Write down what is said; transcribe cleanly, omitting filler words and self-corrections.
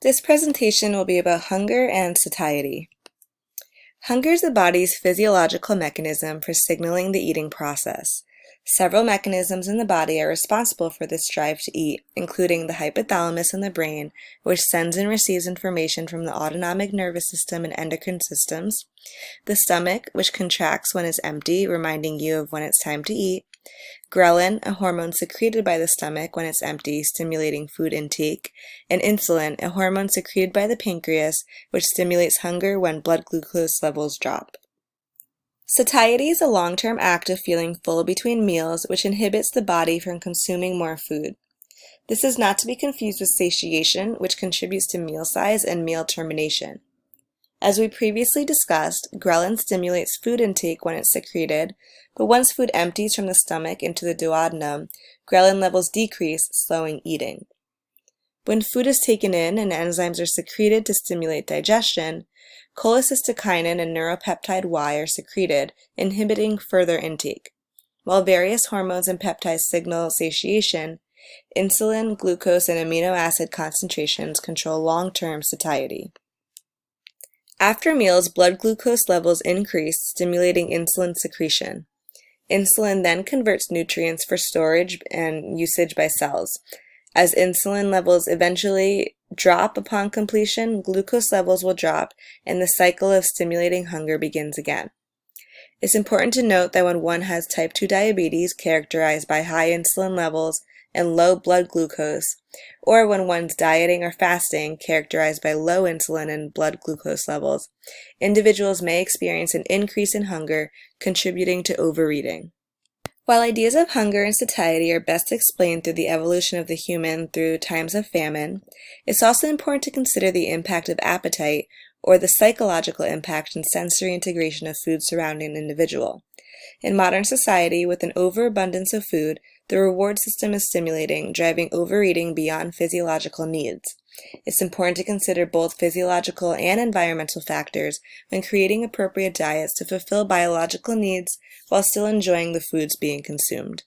This presentation will be about hunger and satiety. Hunger is the body's physiological mechanism for signaling the eating process. Several mechanisms in the body are responsible for this drive to eat, including the hypothalamus in the brain, which sends and receives information from the autonomic nervous system and endocrine systems, the stomach, which contracts when it's empty, reminding you of when it's time to eat, ghrelin, a hormone secreted by the stomach when it's empty, stimulating food intake, and insulin, a hormone secreted by the pancreas, which stimulates hunger when blood glucose levels drop. Satiety is a long-term act of feeling full between meals, which inhibits the body from consuming more food. This is not to be confused with satiation, which contributes to meal size and meal termination. As we previously discussed, ghrelin stimulates food intake when it's secreted, but once food empties from the stomach into the duodenum, ghrelin levels decrease, slowing eating. When food is taken in and enzymes are secreted to stimulate digestion, cholecystokinin and neuropeptide Y are secreted, inhibiting further intake. While various hormones and peptides signal satiation, insulin, glucose, and amino acid concentrations control long-term satiety. After meals, blood glucose levels increase, stimulating insulin secretion. Insulin then converts nutrients for storage and usage by cells. As insulin levels eventually drop upon completion, glucose levels will drop, and the cycle of stimulating hunger begins again. It's important to note that when one has type 2 diabetes characterized by high insulin levels and low blood glucose, or when one's dieting or fasting characterized by low insulin and blood glucose levels, individuals may experience an increase in hunger, contributing to overeating. While ideas of hunger and satiety are best explained through the evolution of the human through times of famine, it's also important to consider the impact of appetite, or the psychological impact and sensory integration of food surrounding an individual. In modern society, with an overabundance of food, the reward system is stimulating, driving overeating beyond physiological needs. It's important to consider both physiological and environmental factors when creating appropriate diets to fulfill biological needs while still enjoying the foods being consumed.